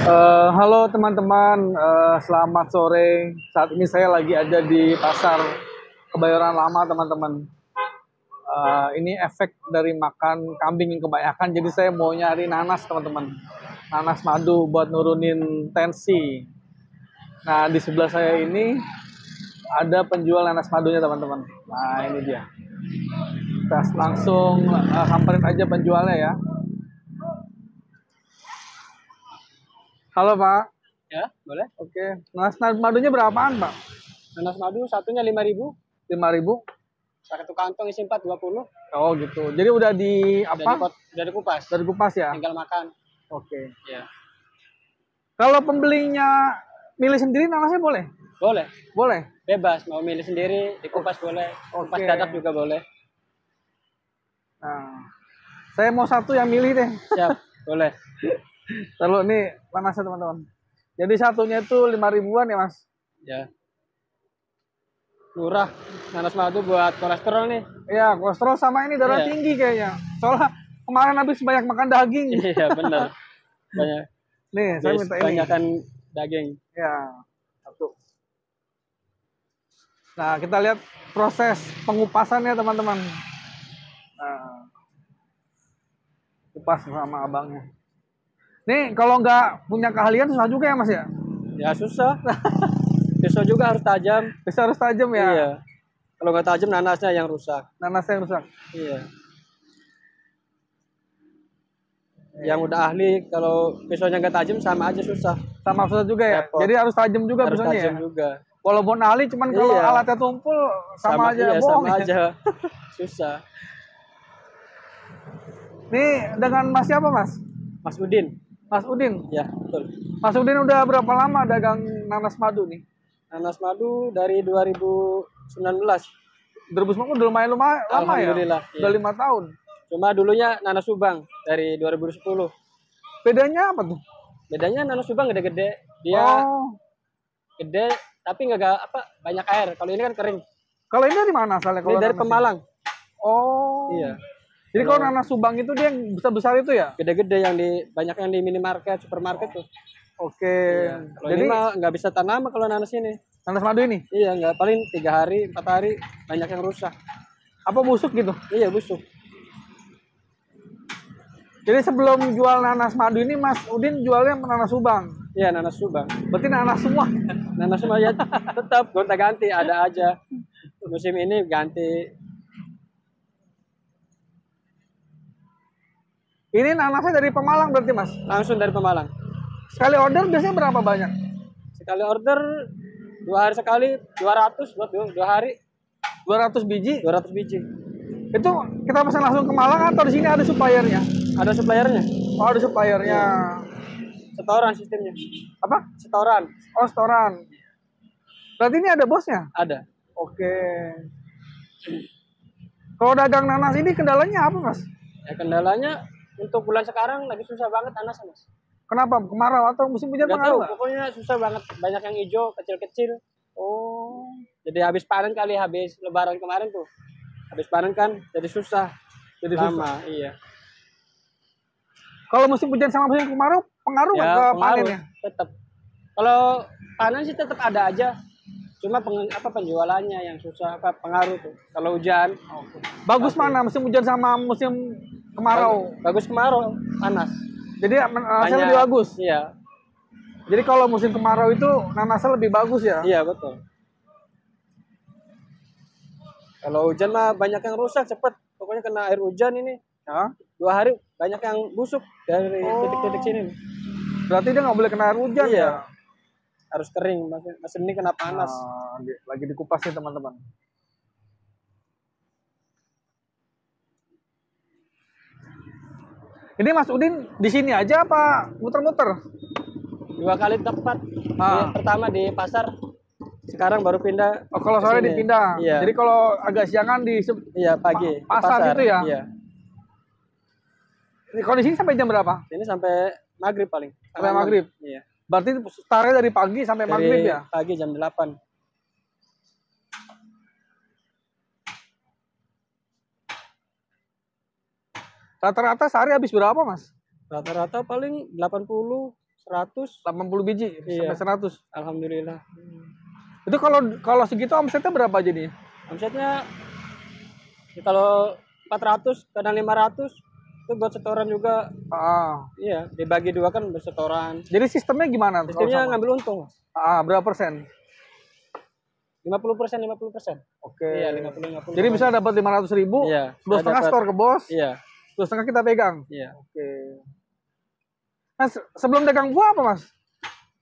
Halo teman-teman, selamat sore. Saat ini saya lagi ada di pasar Kebayoran Lama, teman-teman. Ini efek dari makan kambing yang kebanyakan, jadi saya mau nyari nanas, teman-teman. Nanas madu buat nurunin tensi. Nah, di sebelah saya ini ada penjual nanas madunya, teman-teman. Nah, ini dia. Kita langsung samperin aja penjualnya ya. Halo Pak. Ya, boleh. Oke, nanas madunya berapaan Pak? Nanas madu satunya 5.000. 5.000. Satu kantong isi 420. Oh gitu. Jadi udah di apa? Udah dikupas. Dari kupas ya? Tinggal makan. Oke. Ya. Kalau pembelinya milih sendiri nanasnya boleh? Boleh. Boleh. Bebas mau milih sendiri, dikupas boleh. Kupas Oke. dadak juga boleh. Nah, saya mau satu yang milih deh. Siap, boleh. Lalu ini nanasnya teman-teman. Jadi satunya itu 5.000-an ya Mas? Ya. Murah. Nanas madu buat kolesterol nih. Iya, kolesterol sama ini darah Iya. tinggi kayaknya. Soalnya kemarin habis banyak makan daging. Iya, benar. Banyak. Nih, saya minta ini. Banyakan daging. Ya, satu. Nah, kita lihat proses pengupasannya teman-teman. Nah, kupas sama abangnya. Nih, kalau nggak punya keahlian susah juga ya Mas ya? Ya susah. Pisau juga harus tajam. Bisa harus tajam ya? Iya. Kalau nggak tajam nanasnya yang rusak. Nanasnya yang rusak. Iya. Yang udah ahli kalau pisaunya nggak tajam sama aja susah. Sama susah juga ya? Repot. Jadi harus tajam juga Harus pisaunya tajam ya? juga. Walaupun ahli, cuman kalau Iya. alatnya tumpul sama aja iya, bohong sama ya? aja. Susah. Nih, dengan Mas siapa Mas? Mas Udin. Mas Udin. Ya, betul. Mas Udin udah berapa lama dagang nanas madu nih? Nanas madu dari 2019. 2019 udah lumayan lama ya? Alhamdulillah, Udah iya. 5 tahun. Cuma dulunya nanas subang dari 2010. Bedanya apa tuh? Bedanya nanas subang gede-gede. Dia Oh, gede tapi nggak apa banyak air. Kalau ini kan kering. kalau ini dari mana asalnya? Ini Kalau dari nanas Pemalang. Oh. Iya. Jadi kalau nanas Subang itu dia yang besar-besar itu ya? Gede-gede yang banyak yang di minimarket, supermarket tuh. Oke. Iya. Kalau Jadi ini mah nggak bisa tanam kalau nanas ini. nanas madu ini Iya, nggak paling 3 hari, 4 hari banyak yang rusak. apa busuk gitu? Iya, busuk. Jadi sebelum jual nanas madu ini Mas Udin jualnya nanas Subang. Iya, nanas subang. Berarti nanas semua. Nanas semua ya tetap gonta-ganti ada aja. Musim ini ganti. Ini nanasnya dari Pemalang berarti Mas. Langsung dari Pemalang. Sekali order biasanya berapa banyak? Sekali order 2 hari sekali 200 buat 2 hari 200 biji. 200 biji. Itu kita pesan langsung ke Malang atau di sini ada suppliernya? Ada suppliernya. Oh, ada suppliernya. Setoran sistemnya. Apa? Setoran. Oh, setoran. Berarti ini ada bosnya? Ada. Oke. Kalau dagang nanas ini kendalanya apa Mas? Ya kendalanya untuk bulan sekarang lagi susah banget nanas, Mas. Kenapa? Kemarau atau musim hujan Nggak tahu, pengaruh nggak? pokoknya susah banget. Banyak yang hijau, kecil-kecil. Oh, Jadi habis panen kali, habis lebaran kemarin tuh. Habis panen kan jadi susah. jadi susah. Lama, iya. Kalau musim hujan sama musim kemarau pengaruh nggak Ya, ke pengaruh panennya? tetap. Kalau panen sih tetap ada aja. Cuma penjualannya yang susah pengaruh tuh. Kalau hujan Bagus pasti. mana musim hujan sama musim kemarau? Bagus kemarau, panas. Jadi nanasnya Banyak. lebih bagus. Iya, Jadi kalau musim kemarau itu nanasnya lebih bagus ya? iya betul. Kalau hujan mah banyak yang rusak cepet. Pokoknya kena air hujan ini. Ya. 2 hari banyak yang busuk dari Oh. titik-titik sini. Berarti dia nggak boleh kena air hujan Iya. ya? Harus kering, mesin ini kena panas. Lagi dikupas nih teman-teman. Ini Mas Udin di sini aja apa muter-muter? 2 kali tepat. Ah. Pertama di pasar, sekarang baru pindah. Oh, kalau ke sore sini. dipindah. Iya. Jadi kalau agak siangan di Iya, pagi. ke pasar gitu ya? Iya. kalau di sini sampai jam berapa? Ini sampai maghrib paling. Sampai Setengah maghrib? 6. Iya. Berarti startnya dari pagi sampai Dari maghrib ya? pagi jam 8. Rata-rata sehari habis berapa Mas? Rata-rata paling 80 100. 80 biji Iya. sampai 100. Alhamdulillah. Itu kalau segitu omsetnya berapa jadi? Omsetnya ya kalau 400 kadang 500 itu buat setoran juga. Ah. Iya, dibagi dua kan bersetoran. Jadi sistemnya gimana? Kalau Sistemnya sama? ngambil untung, Mas. Berapa persen? 50%, 50%. Oke. Iya, 50-50. Jadi bisa dapat 500.000, Iya. 2,5 store ke bos, Iya. 2,5 kita pegang. Iya. Oke. Nah, sebelum dagang buah apa, Mas?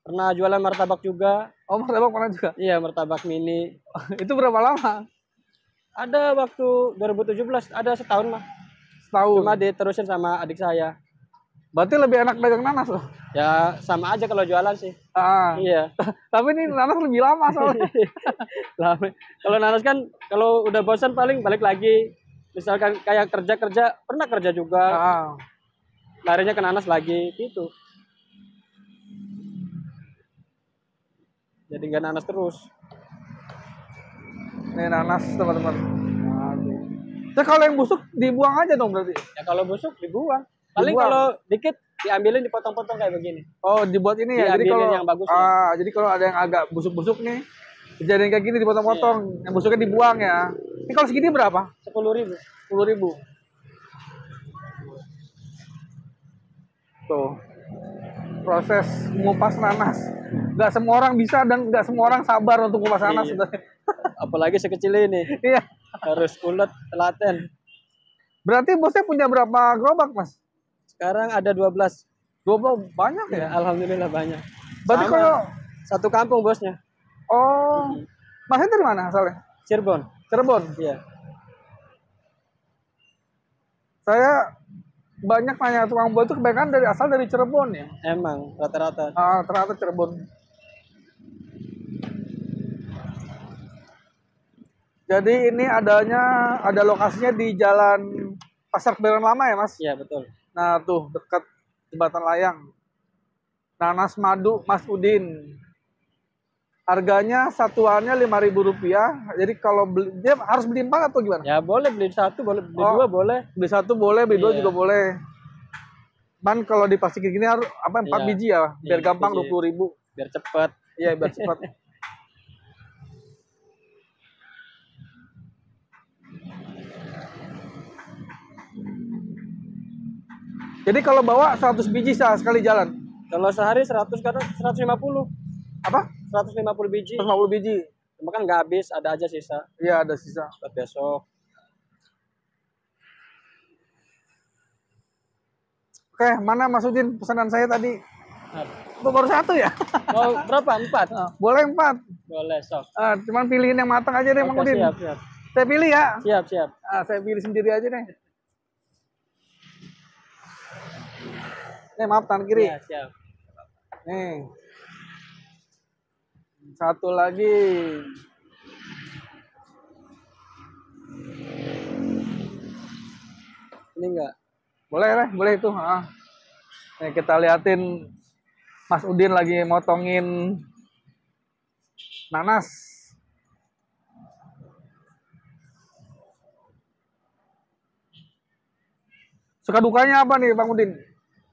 Pernah jualan martabak juga. Oh, martabak pernah juga. Iya, martabak mini. Itu berapa lama? Ada waktu 2017, ada setahun mah. Setahun. Cuma diterusin sama adik saya. Berarti lebih enak dagang nanas loh. Ya sama aja kalau jualan sih. Iya. Tapi ini nanas lebih lama soalnya. Kalau nanas kan kalau udah bosan paling balik lagi. Misalkan kayak kerja pernah kerja juga. Larinya ke nanas lagi gitu. Jadi nggak nanas terus. Ini nanas teman-teman. Nah, kalau yang busuk dibuang aja dong berarti. Ya kalau busuk dibuang. Paling kalau dikit diambilin dipotong-potong kayak begini. Oh, dibuat ini ya. Jadi kalau yang bagus. Jadi kalau ada yang agak busuk-busuk nih, dijadiin kayak gini dipotong-potong. Iya. Yang busuknya dibuang ya. Ini kalau segini berapa? 10.000. 10.000. Tuh. Proses mengupas nanas. Nggak semua orang bisa dan nggak semua orang sabar untuk mengupas nanas. Iya. Apalagi sekecil ini. Iya. Harus ulet, telaten. Berarti bosnya punya berapa gerobak, Mas? Sekarang ada 12. 12 banyak ya? Alhamdulillah banyak. Berarti kalau satu kampung bosnya. Oh. Masnya dari mana asalnya? Cirebon. Cirebon? Iya. Saya banyak nanya tukang buah itu kebanyakan asal dari Cirebon ya? Emang, rata-rata. Rata-rata Cirebon. Jadi ini ada lokasinya di Jalan Pasar Kebayoran Lama ya, Mas? Iya, betul. Nah, tuh dekat Jembatan Layang. Nanas madu Mas Udin. Harganya satuannya Rp5.000. Jadi kalau beli, dia harus beli 4 atau gimana? Ya boleh beli satu, boleh beli dua, boleh. Beli satu boleh, beli dua juga boleh. Man kalau diplastikin gini harus 4 biji ya, biar gampang 20.000. Biar cepat. Iya, biar cepat. Jadi kalau bawa 100 biji sekali jalan. Kalau sehari 100 kadang 150. Apa? 150 biji. 150 biji. Cuma kan nggak habis, ada aja sisa. Iya, ada sisa. Buat besok. Oke, mana Mas Udin pesanan saya tadi? Baru satu ya? Mau berapa? 4? Boleh 4. Boleh, sok. Cuman pilihin yang matang aja deh, Mang Udin. Siap, siap. Saya pilih ya? Siap, siap. Saya pilih sendiri aja deh. Nih, maaf, tangan kiri. Iya, siap. Nih. Satu lagi. Ini enggak? Boleh itu. Nih kita liatin Mas Udin lagi motongin nanas. Suka dukanya apa nih Bang Udin?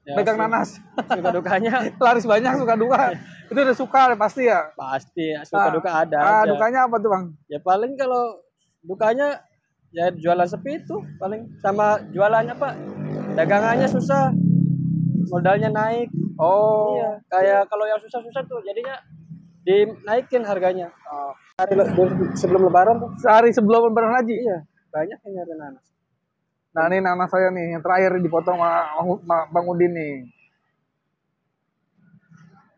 Ya, pegang nanas. Suka dukanya laris banyak, suka duka. Itu udah suka pasti ya? Pasti, suka duka ada aja. Dukanya apa tuh Bang? Ya paling kalau dukanya ya jualan sepi itu paling, sama jualannya Pak. Dagangannya susah. Modalnya naik. Oh. Iya, kayak kalau yang susah-susah tuh jadinya dinaikin harganya. Hari sebelum lebaran tuh. Sehari sebelum lebaran haji? Iya, banyak yang nyari nanas. Nah ini nanas saya nih, yang terakhir dipotong sama Bang Udin nih.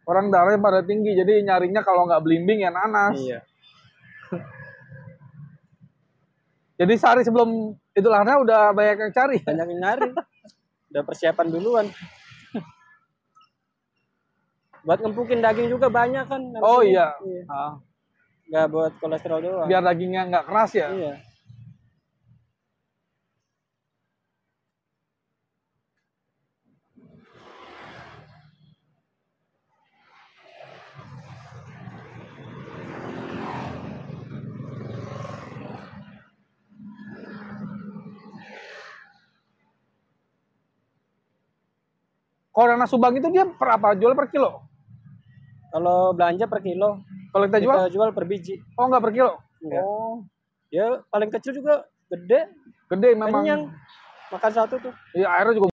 Orang darahnya pada tinggi, jadi nyarinya kalau nggak belimbing ya nanas. Iya. Jadi sehari sebelum Idul Adha udah banyak yang cari. Banyak yang nyari. Udah persiapan duluan. Buat ngempukin daging juga banyak kan. Oh iya. Nggak buat kolesterol doang. Biar dagingnya nggak keras ya. Iya. Kalau nanas Subang itu dia per apa? Jual per kilo? Kalau belanja per kilo. Kalau kita jual? Kita jual per biji. Oh, nggak per kilo? Enggak. Oh. Ya paling kecil juga gede. Gede memang. Kenyang. Makan satu tuh. Iya, airnya juga